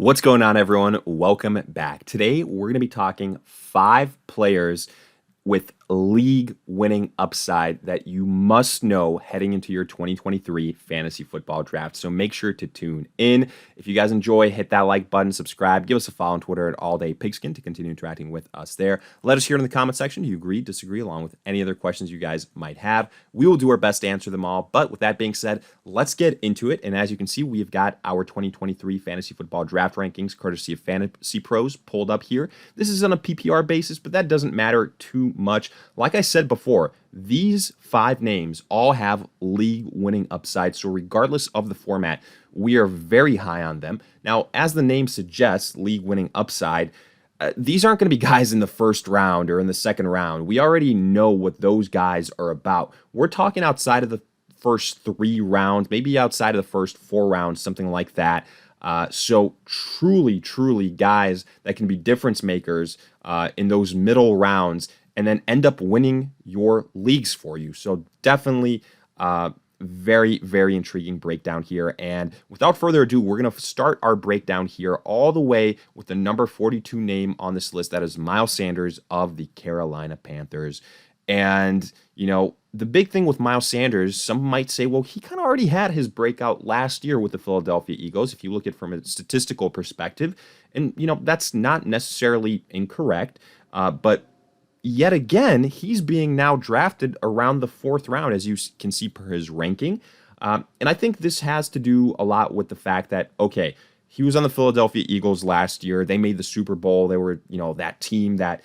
What's going on, everyone? Welcome back. Today, we're going to be talking 5 players with league-winning upside that you must know heading into your 2023 fantasy football draft. So make sure to tune in. If you guys enjoy, hit that like button, subscribe, give us a follow on Twitter at AllDayPigskin to continue interacting with us there. Let us hear in the comment section. Do you agree, disagree, along with any other questions you guys might have? We will do our best to answer them all. But with that being said, let's get into it. And as you can see, we've got our 2023 fantasy football draft rankings, courtesy of fantasypros, pulled up here. This is on a PPR basis, but that doesn't matter too much. Like I said before, these 5 names all have league-winning upside, so regardless of the format, we are very high on them. Now, as the name suggests, league-winning upside, these aren't going to be guys in the first round or in the second round. We already know what those guys are about. We're talking outside of the first 3 rounds, maybe outside of the first 4 rounds, something like that. So truly guys that can be difference makers in those middle rounds and then end up winning your leagues for you. So definitely very intriguing breakdown here. And without further ado, we're going to start our breakdown here all the way with the number 42 name on this list. That is Miles Sanders of the Carolina Panthers. And, you know, the big thing with Miles Sanders, some might say, well, he kind of already had his breakout last year with the Philadelphia Eagles, if you look at it from a statistical perspective. And, you know, that's not necessarily incorrect. But yet again, he's being now drafted around the 4th round, as you can see per his ranking. And I think this has to do a lot with the fact that, okay, he was on the Philadelphia Eagles last year. They made the Super Bowl. They were, you know, that team that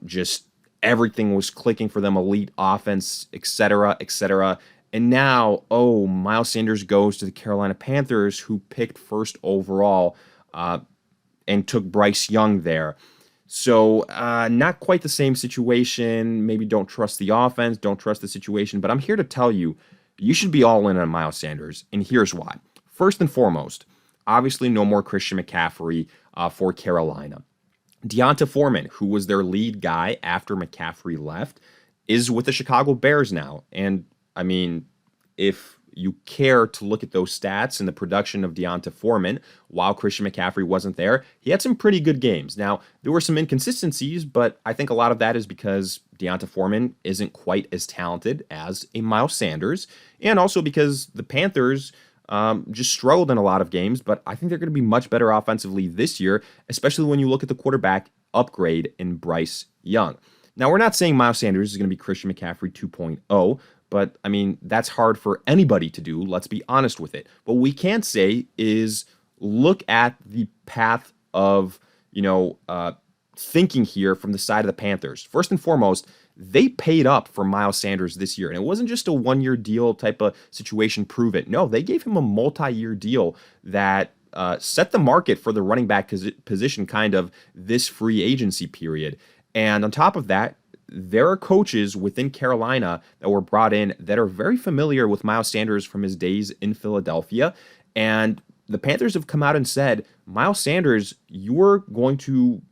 just everything was clicking for them, elite offense, etc., etc. And now, oh, Miles Sanders goes to the Carolina Panthers, who picked first overall and took Bryce Young there. So not quite the same situation. Maybe don't trust the offense, don't trust the situation. But I'm here to tell you, you should be all in on Miles Sanders. And here's why. First and foremost, obviously no more Christian McCaffrey for Carolina. D'Onta Foreman, who was their lead guy after McCaffrey left, is with the Chicago Bears now. And, I mean, if you care to look at those stats and the production of D'Onta Foreman while Christian McCaffrey wasn't there, he had some pretty good games. Now, there were some inconsistencies, but I think a lot of that is because D'Onta Foreman isn't quite as talented as a Miles Sanders, and also because the Panthers just struggled in a lot of games, but I think they're going to be much better offensively this year, especially when you look at the quarterback upgrade in Bryce Young. Now, we're not saying Miles Sanders is going to be Christian McCaffrey 2.0, but, I mean, that's hard for anybody to do. Let's be honest with it. What we can say is look at the path of, you know, thinking here from the side of the Panthers. First and foremost, they paid up for Miles Sanders this year. And it wasn't just a 1-year deal type of situation, prove it. No, they gave him a multi-year deal that set the market for the running back position kind of this free agency period. And on top of that, there are coaches within Carolina that were brought in that are very familiar with Miles Sanders from his days in Philadelphia. And the Panthers have come out and said, Miles Sanders, you're going to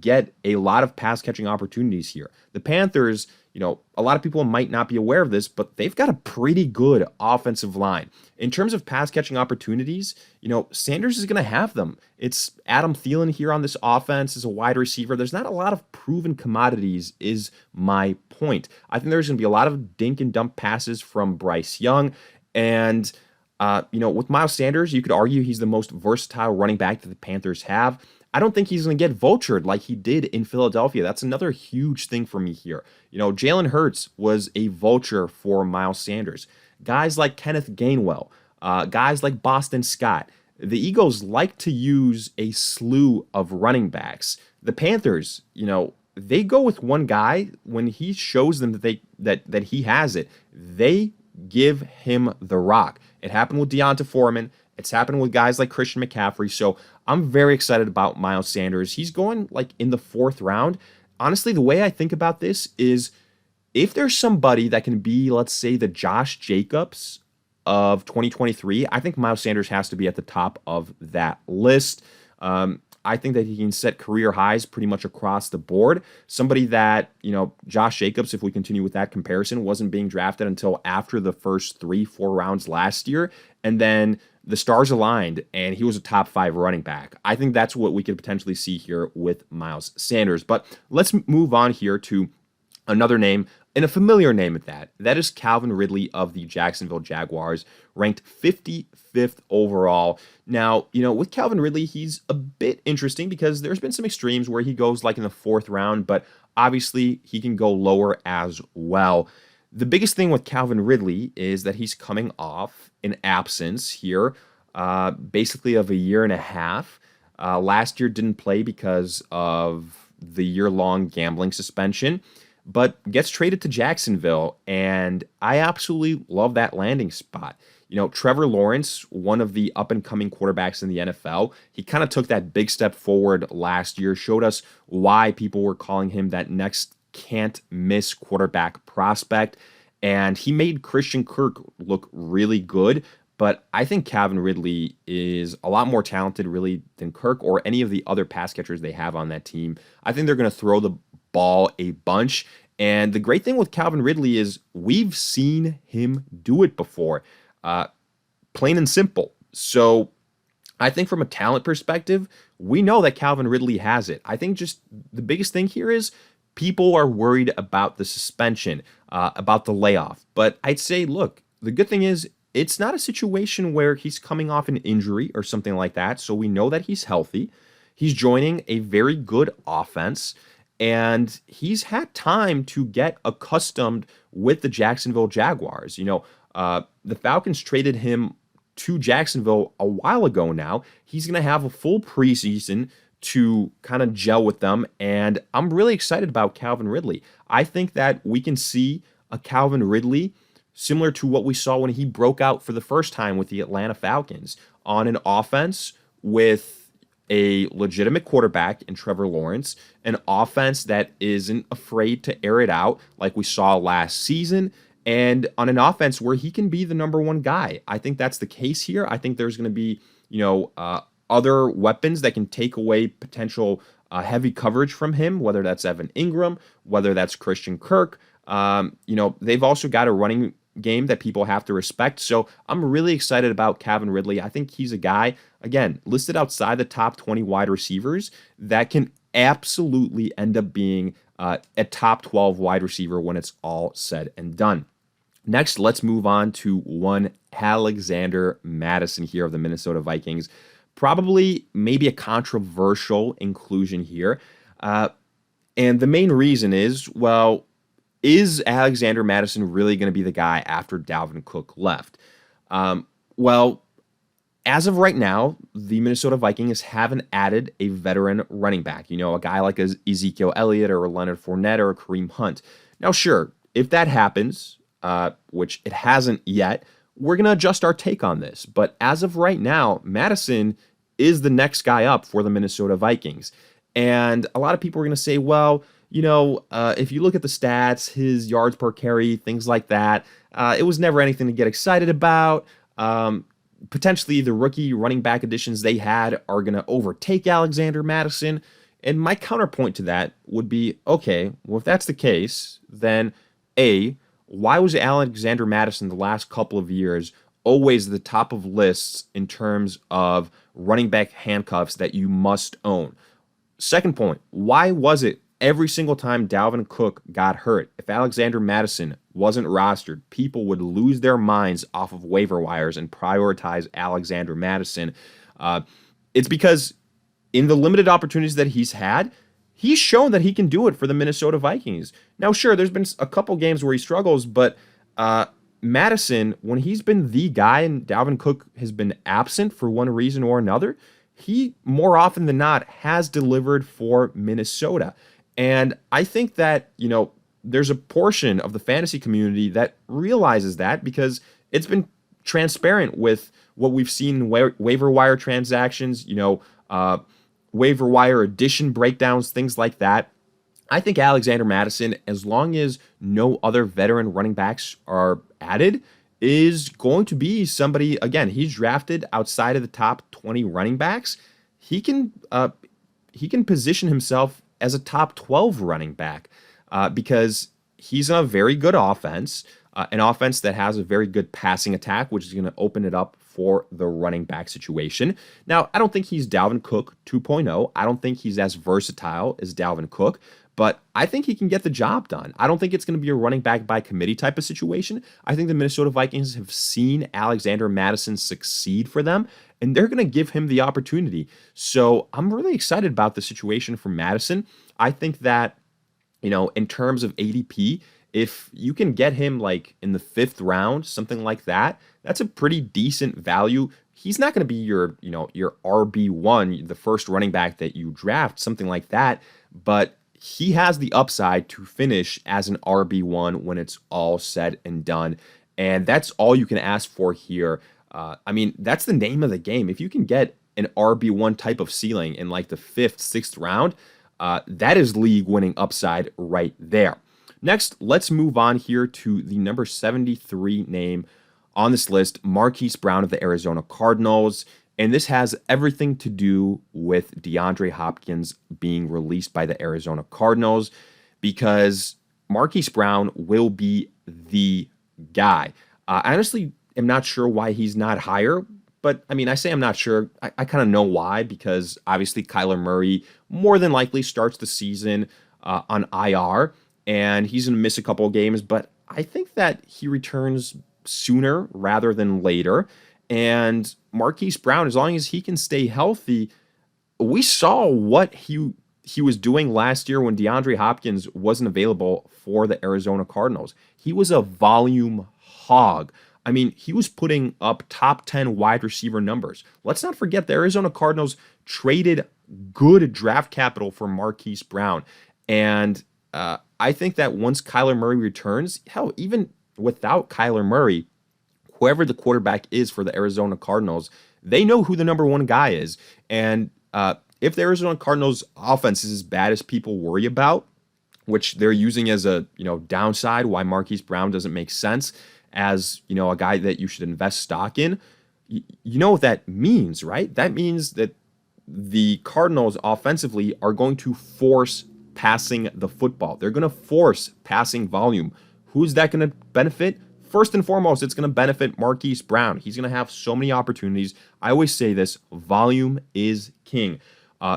get a lot of pass catching opportunities here. The Panthers, you know, a lot of people might not be aware of this, but they've got a pretty good offensive line. In terms of pass catching opportunities, you know, Sanders is going to have them. It's Adam Thielen here on this offense as a wide receiver. There's not a lot of proven commodities is my point. I think there's going to be a lot of dink and dump passes from Bryce Young. And, you know, with Miles Sanders, you could argue he's the most versatile running back that the Panthers have. I don't think he's going to get vultured like he did in Philadelphia. That's another huge thing for me here. You know, Jalen Hurts was a vulture for Miles Sanders. Guys like Kenneth Gainwell, guys like Boston Scott. The Eagles like to use a slew of running backs. The Panthers, you know, they go with one guy when he shows them that he has it. They give him the rock. It happened with D'Onta Foreman. It's happened with guys like Christian McCaffrey. So I'm very excited about Miles Sanders. He's going like in the 4th round. Honestly, the way I think about this is if there's somebody that can be, let's say, the Josh Jacobs of 2023, I think Miles Sanders has to be at the top of that list. I think that he can set career highs pretty much across the board. Somebody that, you know, Josh Jacobs, if we continue with that comparison, wasn't being drafted until after the first 3-4 rounds last year. And then the stars aligned and he was a top 5 running back. I think that's what we could potentially see here with Miles Sanders. But let's move on here to another name, and a familiar name at that. That is Calvin Ridley of the Jacksonville Jaguars, ranked 55th overall. Now, with Calvin Ridley, he's a bit interesting because there's been some extremes where he goes like in the 4th round, but obviously he can go lower as well. The biggest thing with Calvin Ridley is that he's coming off an absence here, basically of a year and a half. Last year didn't play because of the year-long gambling suspension, but gets traded to Jacksonville, and I absolutely love that landing spot. Trevor Lawrence, one of the up-and-coming quarterbacks in the NFL, he kind of took that big step forward last year, showed us why people were calling him that next can't-miss quarterback prospect, and he made Christian Kirk look really good, but I think Calvin Ridley is a lot more talented, really, than Kirk or any of the other pass catchers they have on that team. I think they're going to throw the ball a bunch. And the great thing with Calvin Ridley is we've seen him do it before, plain and simple. So I think from a talent perspective, we know that Calvin Ridley has it. I think just the biggest thing here is people are worried about the suspension, about the layoff. But I'd say, look, the good thing is it's not a situation where he's coming off an injury or something like that. So we know that he's healthy. He's joining a very good offense. And he's had time to get accustomed with the Jacksonville Jaguars. The Falcons traded him to Jacksonville a while ago now. He's going to have a full preseason to kind of gel with them. And I'm really excited about Calvin Ridley. I think that we can see a Calvin Ridley similar to what we saw when he broke out for the first time with the Atlanta Falcons on an offense with a legitimate quarterback in Trevor Lawrence, an offense that isn't afraid to air it out like we saw last season, and on an offense where he can be the number 1 guy. I think that's the case here. I think there's going to be, other weapons that can take away potential heavy coverage from him, whether that's Evan Ingram, whether that's Christian Kirk. They've also got a running game that people have to respect. So I'm really excited about Calvin Ridley. I think he's a guy, again, listed outside the top 20 wide receivers that can absolutely end up being a top 12 wide receiver when it's all said and done. Next, let's move on to one Alexander Mattison here of the Minnesota Vikings. Probably maybe a controversial inclusion here. And the main reason is Alexander Mattison really going to be the guy after Dalvin Cook left? Well, as of right now, the Minnesota Vikings haven't added a veteran running back, a guy like Ezekiel Elliott or Leonard Fournette or Kareem Hunt. Now, sure, if that happens, which it hasn't yet, we're going to adjust our take on this. But as of right now, Mattison is the next guy up for the Minnesota Vikings. And a lot of people are going to say, well, if you look at the stats, his yards per carry, things like that, it was never anything to get excited about. Potentially the rookie running back additions they had are going to overtake Alexander Mattison. And my counterpoint to that would be, okay, well, if that's the case, then A, why was Alexander Mattison the last couple of years always at the top of lists in terms of running back handcuffs that you must own? Second point, why was it every single time Dalvin Cook got hurt, if Alexander Mattison wasn't rostered, people would lose their minds off of waiver wires and prioritize Alexander Mattison? It's because in the limited opportunities that he's had, he's shown that he can do it for the Minnesota Vikings. Now, sure, there's been a couple games where he struggles, but Mattison, when he's been the guy and Dalvin Cook has been absent for one reason or another, he more often than not has delivered for Minnesota. And I think that, there's a portion of the fantasy community that realizes that because it's been transparent with what we've seen in waiver wire transactions, waiver wire addition breakdowns, things like that. I think Alexander Mattison, as long as no other veteran running backs are added, is going to be somebody, again, he's drafted outside of the top 20 running backs. He can position himself as a top 12 running back because he's in a very good offense, an offense that has a very good passing attack, which is going to open it up for the running back situation. Now, I don't think he's Dalvin Cook 2.0. I don't think he's as versatile as Dalvin Cook, but I think he can get the job done. I don't think it's going to be a running back by committee type of situation. I think the Minnesota Vikings have seen Alexander Mattison succeed for them, and they're going to give him the opportunity. So I'm really excited about the situation for Mattison. I think that, in terms of ADP, if you can get him like in the 5th round, something like that, that's a pretty decent value. He's not going to be your RB1, the first running back that you draft, something like that, but he has the upside to finish as an RB1 when it's all said and done. And that's all you can ask for here. That's the name of the game. If you can get an RB1 type of ceiling in like the 5th, 6th round, that is league winning upside right there. Next, let's move on here to the number 73 name on this list, Marquise Brown of the Arizona Cardinals. And this has everything to do with DeAndre Hopkins being released by the Arizona Cardinals, because Marquise Brown will be the guy. I honestly am not sure why he's not higher, but I say I'm not sure. I kind of know why, because obviously Kyler Murray more than likely starts the season on IR, and he's going to miss a couple of games, but I think that he returns sooner rather than later. And Marquise Brown, as long as he can stay healthy, we saw what he was doing last year when DeAndre Hopkins wasn't available for the Arizona Cardinals. He was a volume hog. He was putting up top 10 wide receiver numbers. Let's not forget the Arizona Cardinals traded good draft capital for Marquise Brown. And I think that once Kyler Murray returns, hell, even without Kyler Murray, whoever the quarterback is for the Arizona Cardinals, they know who the number one guy is. And if the Arizona Cardinals offense is as bad as people worry about, which they're using as a downside why Marquise Brown doesn't make sense as a guy that you should invest stock in, you know what that means, right? That means that the Cardinals offensively are going to force passing the football. They're going to force passing volume. Who's that going to benefit? First and foremost, it's going to benefit Marquise Brown. He's going to have so many opportunities. I always say this, volume is king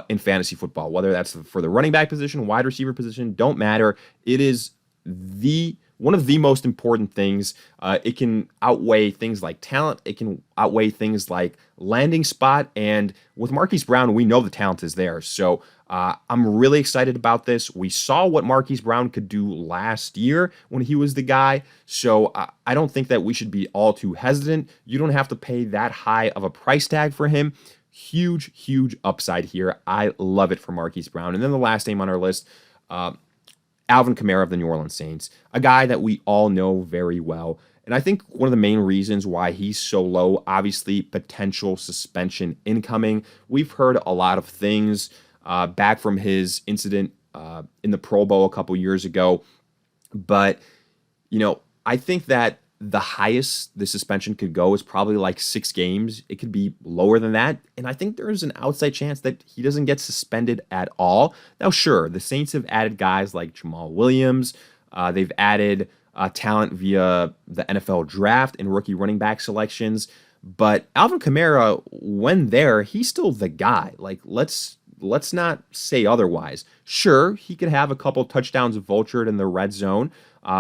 in fantasy football, whether that's for the running back position, wide receiver position, don't matter. It is one of the most important things. It can outweigh things like talent. It can outweigh things like landing spot. And with Marquise Brown, we know the talent is there. So I'm really excited about this. We saw what Marquise Brown could do last year when he was the guy. So I don't think that we should be all too hesitant. You don't have to pay that high of a price tag for him. Huge, huge upside here. I love it for Marquise Brown. And then the last name on our list, Alvin Kamara of the New Orleans Saints, a guy that we all know very well. And I think one of the main reasons why he's so low, obviously potential suspension incoming. We've heard a lot of things back from his incident in the Pro Bowl a couple years ago. But, I think that the highest the suspension could go is probably like 6 games. It could be lower than that. And I think there's an outside chance that he doesn't get suspended at all. Now, sure, the Saints have added guys like Jamal Williams. They've added talent via the NFL draft and rookie running back selections. But Alvin Kamara, when there, he's still the guy. Like, let's not say otherwise. Sure, he could have a couple touchdowns vultured in the red zone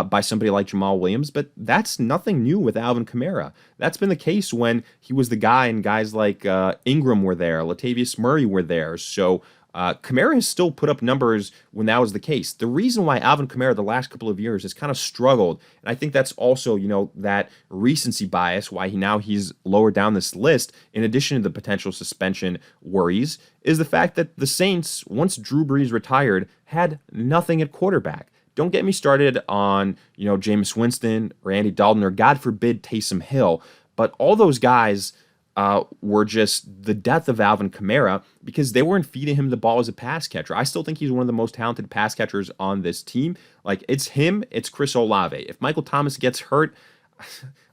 by somebody like Jamal Williams, but that's nothing new with Alvin Kamara. That's been the case when he was the guy and guys like Ingram were there, Latavius Murray were there. So Kamara has still put up numbers when that was the case. The reason why Alvin Kamara the last couple of years has kind of struggled, and I think that's also, that recency bias, why he's lower down this list, in addition to the potential suspension worries, is the fact that the Saints, once Drew Brees retired, had nothing at quarterback. Don't get me started on, Jameis Winston or Andy Dalton or, God forbid, Taysom Hill. But all those guys were just the death of Alvin Kamara because they weren't feeding him the ball as a pass catcher. I still think he's one of the most talented pass catchers on this team. Like, it's him, it's Chris Olave. If Michael Thomas gets hurt,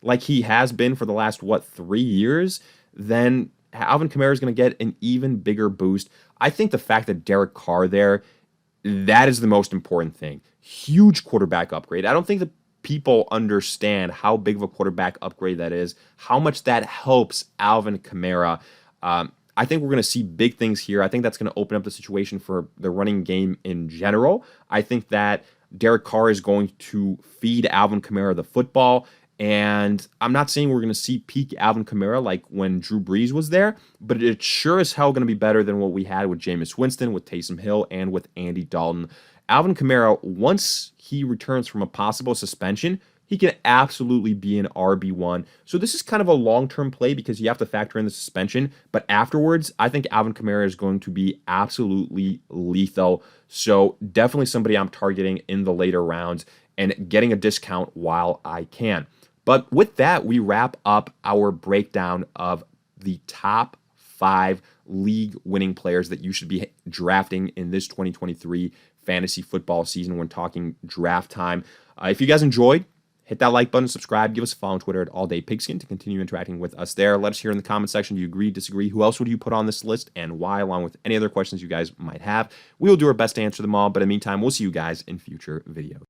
like he has been for the last, 3 years, then Alvin Kamara is going to get an even bigger boost. I think the fact that Derek Carr there, that is the most important thing. Huge quarterback upgrade. I don't think that people understand how big of a quarterback upgrade that is, how much that helps Alvin Kamara. I think we're going to see big things here. I think that's going to open up the situation for the running game in general. I think that Derek Carr is going to feed Alvin Kamara the football. And I'm not saying we're going to see peak Alvin Kamara like when Drew Brees was there, but it's sure as hell going to be better than what we had with Jameis Winston, with Taysom Hill, and with Andy Dalton. Alvin Kamara, once he returns from a possible suspension, he can absolutely be an RB1. So this is kind of a long-term play because you have to factor in the suspension. But afterwards, I think Alvin Kamara is going to be absolutely lethal. So definitely somebody I'm targeting in the later rounds and getting a discount while I can. But with that, we wrap up our breakdown of the top 5 league-winning players that you should be drafting in this 2023 fantasy football season when talking draft time. If you guys enjoyed, hit that like button, subscribe, give us a follow on Twitter at AllDayPigskin to continue interacting with us there. Let us hear in the comment section, do you agree, disagree? Who else would you put on this list and why, along with any other questions you guys might have? We will do our best to answer them all, but in the meantime, we'll see you guys in future videos.